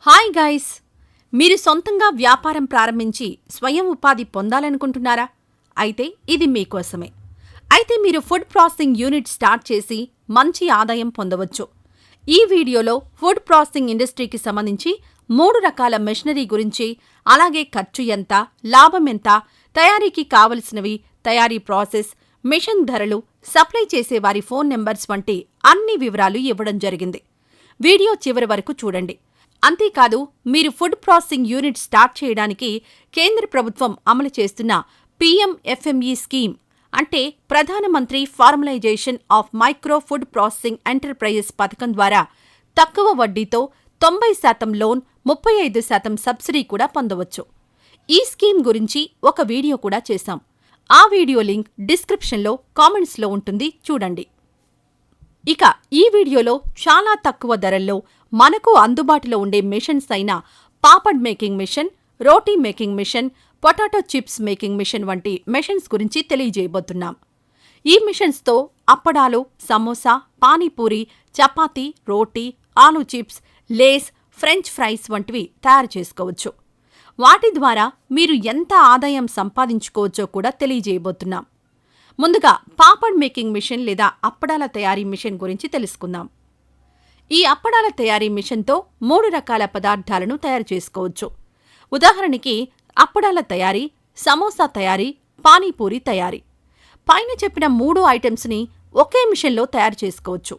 Hi guys! మీరు సొంతంగా వ్యాపారం ప్రారంభించి స్వయం ఉపాధి పొందాలనుకుంటున్నారా? అయితే ఇది మీకోసమే. అయితే మీరు ఫుడ్ ప్రాసెసింగ్ యూనిట్ స్టార్ట్ చేసి మంచి ఆదాయం పొందవచ్చు. ఈ వీడియోలో ఫుడ్ ప్రాసెసింగ్ ఇండస్ట్రీకి సంబంధించి 3 రకాల మెషినరీ గురించి, అలాగే ఖర్చు ఎంత, లాభం ఎంత, తయారీకి కావలసినవి, తయారీ ప్రాసెస్, మిషన్ ధరలు, సప్లై చేసేవారి ఫోన్ నెంబర్స్ వంటి అన్ని వివరాలు ఇవ్వడం జరిగింది. వీడియో చివరి వరకు చూడండి. అంతేకాదు, మీరు ఫుడ్ ప్రాసెసింగ్ యూనిట్ స్టార్ట్ చేయడానికి కేంద్ర ప్రభుత్వం అమలు చేస్తున్న PMFME స్కీమ్ అంటే ప్రధానమంత్రి formalisation of micro food processing enterprises పథకం ద్వారా తక్కువ వడ్డీతో 90% లోన్, 35% సబ్సిడీ కూడా పొందవచ్చు. ఈ స్కీమ్ గురించి ఒక వీడియో కూడా చేశాం. ఆ వీడియో లింక్ డిస్క్రిప్షన్లో, కామెంట్స్లో ఉంటుంది, చూడండి. ఇక ఈ వీడియోలో చాలా తక్కువ ధరల్లో మనకు అందుబాటులో ఉండే మిషన్స్ అయిన papad making machine, roti making machine, potato chips making machine వంటి మిషన్స్ గురించి తెలియజేయబోతున్నాం. ఈ మిషన్స్తో అప్పడాలు, samosa, panipuri, chapati, roti, aloo chips, Lay's, French fries వంటివి తయారు చేసుకోవచ్చు. వాటి ద్వారా మీరు ఎంత ఆదాయం సంపాదించుకోవచ్చో కూడా తెలియజేయబోతున్నాం. ముందుగా పాపడ్ మేకింగ్ మిషన్ లేదా అప్పడాల తయారీ మిషన్ గురించి తెలుసుకుందాం. ఈ అప్పడాల తయారీ మిషన్తో 3 రకాల పదార్థాలను తయారు చేసుకోవచ్చు. ఉదాహరణకి అప్పడాల తయారీ, సమోసా తయారీ, పానీపూరి తయారీ. పైన చెప్పిన 3 ఐటమ్స్ని ఒకే మిషన్లో తయారు చేసుకోవచ్చు.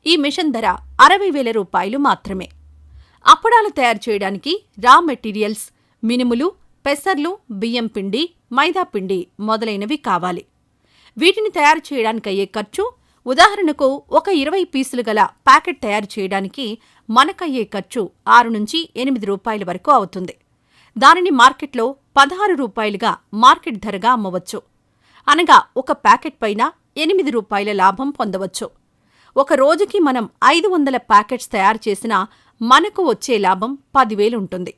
ఈ మిషన్ ధర 60,000 రూపాయలు మాత్రమే. అప్పడాలు తయారు చేయడానికి రా మెటీరియల్స్ మినుములు, పెసర్లు, బియ్యం పిండి, మైదా పిండి మొదలైనవి కావాలి. వీటిని తయారు చేయడానికి అయ్యే ఖర్చు, ఉదాహరణకు ఒక 20 పీసులు గల ప్యాకెట్ తయారు చేయడానికి మనకయ్యే ఖర్చు 6 నుంచి 8 రూపాయల వరకు అవుతుంది. దానిని మార్కెట్లో 16 రూపాయలుగా మార్కెట్ ధరగా అమ్మవచ్చు. అనగా ఒక ప్యాకెట్ పైన 8 రూపాయల లాభం పొందవచ్చు. ఒక రోజుకి మనం 500 ప్యాకెట్స్ తయారు చేసినా మనకు వచ్చే లాభం 10,000 ఉంటుంది.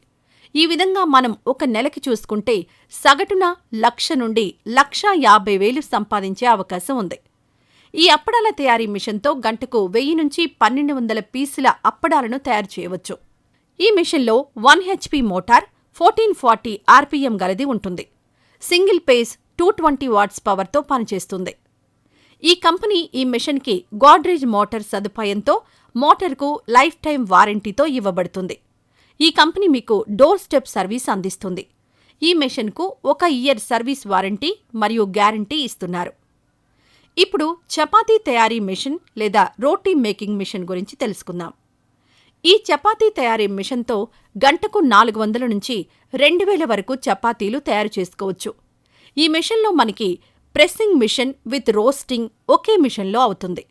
ఈ విధంగా మనం ఒక నెలకి చూసుకుంటే సగటున 1,00,000 నుండి 1,50,000 సంపాదించే అవకాశం ఉంది. ఈ అప్పడాల తయారీ మిషన్తో గంటకు 1000 నుంచి 1,200 పీసుల అప్పడాలను తయారు చేయవచ్చు. ఈ మిషన్లో 1 HP మోటార్ 1440 RPM గలది ఉంటుంది. సింగిల్ పేజ్ 220 వాట్స్ పవర్తో పనిచేస్తుంది. ఈ కంపెనీ ఈ మిషన్కి గోడ్రేజ్ మోటార్ సదుపాయంతో మోటార్కు లైఫ్ టైం వారంటీతో ఇవ్వబడుతుంది. ఈ కంపెనీ మీకు డోర్ స్టెప్ సర్వీస్ అందిస్తుంది. ఈ మెషిన్కు 1 ఇయర్ సర్వీస్ వారంటీ మరియు గ్యారంటీ ఇస్తున్నారు. ఇప్పుడు చపాతీ తయారీ మిషన్ లేదా రోటీ మేకింగ్ మిషన్ గురించి తెలుసుకుందాం. ఈ చపాతీ తయారీ మిషన్తో గంటకు 400 నుంచి 2,000 వరకు చపాతీలు తయారు చేసుకోవచ్చు. ఈ మిషన్లో మనకి ప్రెస్సింగ్ మిషన్ విత్ రోస్టింగ్ ఒకే మిషన్లో అవుతుంది.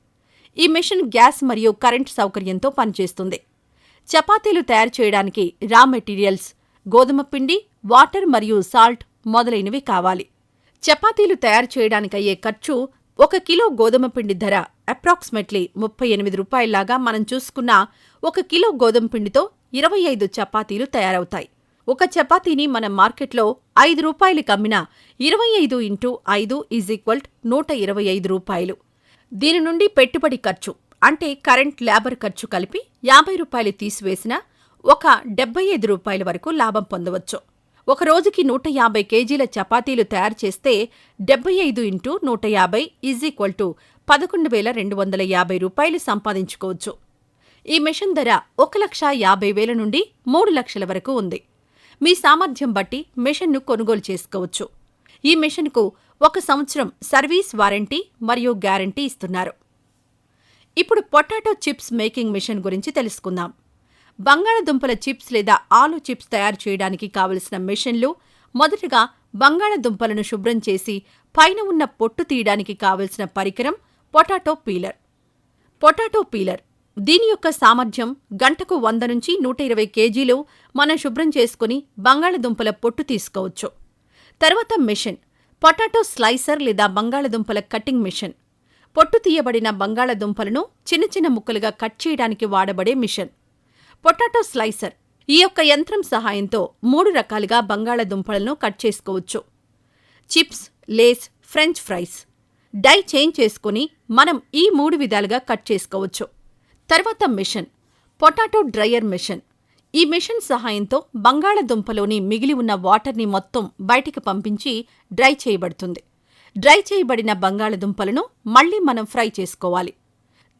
ఈ మిషన్ గ్యాస్ మరియు కరెంట్ సౌకర్యంతో పనిచేస్తుంది. చపాతీలు తయారు చేయడానికి రా మెటీరియల్స్, గోధుమ పిండి, వాటర్ మరియు సాల్ట్ మొదలైనవి కావాలి. చపాతీలు తయారు చేయడానికయ్యే ఖర్చు, 1 కిలో గోధుమ పిండి ధర అప్రాక్సిమేట్లీ 38 రూపాయల్లాగా మనం చూసుకున్న 1 కిలో గోధుమ పిండితో 25 చపాతీలు తయారవుతాయి. ఒక చపాతీని మనం మార్కెట్లో 5 రూపాయలకి అమ్మినా 25 × 5 = 125 రూపాయలు. దీని నుండి పెట్టుబడి ఖర్చు అంటే కరెంట్, లేబర్ ఖర్చు కలిపి 50 రూపాయలు తీసివేసినా ఒక 75 రూపాయల వరకు లాభం పొందవచ్చు. ఒక రోజుకి 150 కేజీల చపాతీలు తయారు చేస్తే 75 × 150 = 11,250 రూపాయలు సంపాదించుకోవచ్చు. ఈ మిషన్ ధర 1,50,000 నుండి 3 లక్షల వరకు ఉంది. మీ సామర్థ్యం బట్టి మిషన్ను కొనుగోలు చేసుకోవచ్చు. ఈ మిషన్కు 1 సంవత్సరం సర్వీస్ వారంటీ మరియు గ్యారంటీ ఇస్తున్నారు. ఇప్పుడు పొటాటో చిప్స్ మేకింగ్ మిషన్ గురించి తెలుసుకుందాం. బంగాళదుంపల చిప్స్ లేదా ఆలూ చిప్స్ తయారు చేయడానికి కావలసిన మిషన్లు. మొదటగా బంగాళదుంపలను శుభ్రం చేసి పైన ఉన్న పొట్టు తీయడానికి కావలసిన పరికరం పొటాటో పీలర్. పొటాటో పీలర్ దీని యొక్క సామర్థ్యం గంటకు 100 నుంచి 120 కేజీలు మనం శుభ్రం చేసుకుని బంగాళదుంపల పొట్టు తీసుకోవచ్చు. తర్వాత మిషన్ పొటాటో స్లైసర్ లేదా బంగాళదుంపల కటింగ్ మిషన్. పొట్టు తీయబడిన బంగాళదుంపలను చిన్న చిన్న ముక్కలుగా కట్ చేయడానికి వాడబడే మిషన్ పొటాటో స్లైసర్. ఈ యొక్క యంత్రం సహాయంతో 3 రకాలుగా బంగాళదుంపలను కట్ చేసుకోవచ్చు. Chips, Lay's, French fries. Die change చేసుకుని మనం ఈ 3 విధాలుగా కట్ చేసుకోవచ్చు. తర్వాత మిషన్ పొటాటో డ్రయర్ మిషన్. ఈ మెషిన్ సహాయంతో బంగాళదుంపలోని మిగిలి ఉన్న వాటర్ని మొత్తం బయటికి పంపించి డ్రై చేయబడుతుంది. డ్రై చేయబడిన బంగాళదుంపలను మళ్లీ మనం ఫ్రై చేసుకోవాలి.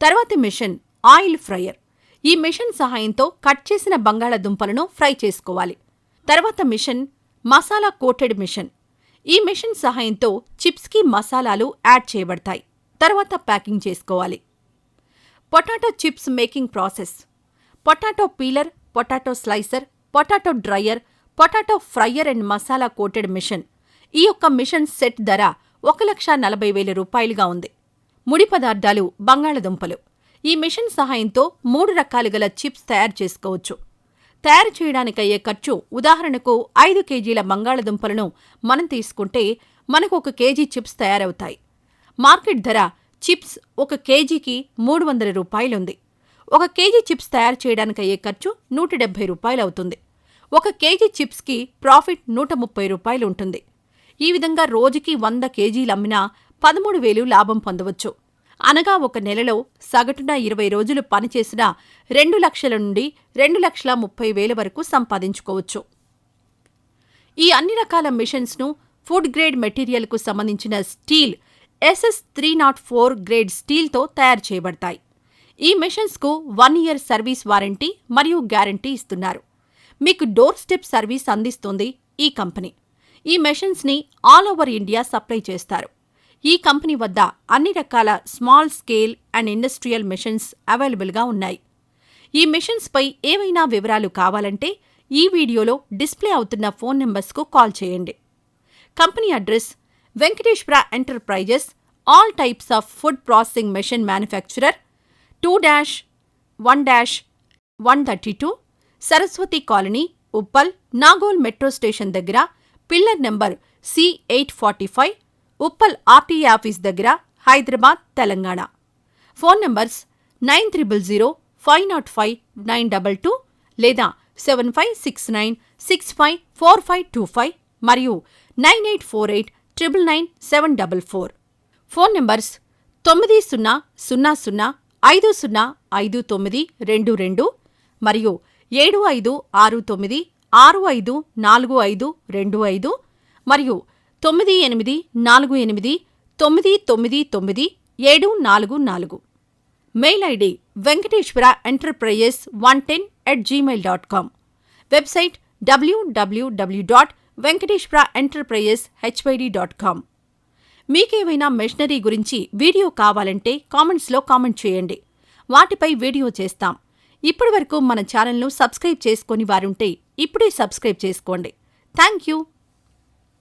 తర్వాతి మెషిన్ ఆయిల్ ఫ్రయర్. ఈ మెషిన్ సహాయంతో కట్ చేసిన బంగాళదుంపలను ఫ్రై చేసుకోవాలి. తర్వాత మెషిన్ మసాలా కోటెడ్ మెషిన్. ఈ మెషిన్ సహాయంతో చిప్స్కి మసాలాలు యాడ్ చేయబడతాయి. తర్వాత ప్యాకింగ్ చేసుకోవాలి. Potato chips making process. Potato peeler, potato slicer, potato dryer, potato fryer and masala coated machine. ఈ యొక్క మిషన్ సెట్ ధర 1,40,000 రూపాయలుగా ఉంది. ముడి పదార్థాలు బంగాళదుంపలు. ఈ మిషన్ సహాయంతో 3 రకాలు గల చిప్స్ తయారు చేసుకోవచ్చు. తయారు చేయడానికయ్యే ఖర్చు ఉదాహరణకు 5 కేజీల బంగాళదుంపలను మనం తీసుకుంటే మనకు 1 కేజీ చిప్స్ తయారవుతాయి. మార్కెట్ ధర చిప్స్ 1 కేజీకి 300 రూపాయలుంది. 1 కేజీ చిప్స్ తయారు చేయడానికయ్యే ఖర్చు 170 రూపాయలు అవుతుంది. 1 కేజీ చిప్స్కి ప్రాఫిట్ 130 రూపాయలు ఉంటుంది. ఈ విధంగా రోజుకి 100 కేజీలు అమ్మినా 13,000 లాభం పొందవచ్చు. అనగా 1 నెలలో సగటున 20 రోజులు పనిచేసినా 2 లక్షల నుండి 2,30,000 వరకు సంపాదించుకోవచ్చు. ఈ అన్ని రకాల మిషన్స్ను ఫుడ్ గ్రేడ్ మెటీరియల్కు సంబంధించిన స్టీల్ SS304 గ్రేడ్ స్టీల్తో తయారు చేయబడతాయి. ఈ మిషన్స్కు 1 ఇయర్ సర్వీస్ వారంటీ మరియు గ్యారంటీ ఇస్తున్నారు. మీకు డోర్ స్టెప్ సర్వీస్ అందిస్తుంది ఈ కంపెనీ. ఈ మెషిన్స్ని ఆల్ ఓవర్ ఇండియా సప్లై చేస్తారు. ఈ కంపెనీ వద్ద అన్ని రకాల small scale and industrial machines అవైలబుల్గా ఉన్నాయి. ఈ మెషిన్స్పై ఏవైనా వివరాలు కావాలంటే ఈ వీడియోలో డిస్ప్లే అవుతున్న ఫోన్ నెంబర్స్కు కాల్ చేయండి. Company address Venkateshwara enterprises, all types of food processing machine manufacturer, 2-1-132 Saraswati colony, Uppal, Nagole metro station దగ్గర, pillar number C845, Uppal RTA office దగ్గర, హైదరాబాద్, తెలంగాణ. ఫోన్ నంబర్స్ 9305059922 లేదా 7569654525 మరియు 9848999744. ఫోన్ నంబర్స్ 9000505922 మరియు 7569654525 మరియు 9848999974. Mail ID Venkateshwara enterprises 110@gmail.com. Website www.venkateshwaraenterpriseshyd.com. మీకేవైనా మెషినరీ గురించి వీడియో కావాలంటే కామెంట్స్లో కామెంట్ చేయండి. వాటిపై వీడియో చేస్తాం. ఇప్పటివరకు మన ఛానల్ను సబ్స్క్రైబ్ చేసుకొని వారుంటే ఇప్పుడే సబ్స్క్రైబ్ చేసుకోండి. Thank you.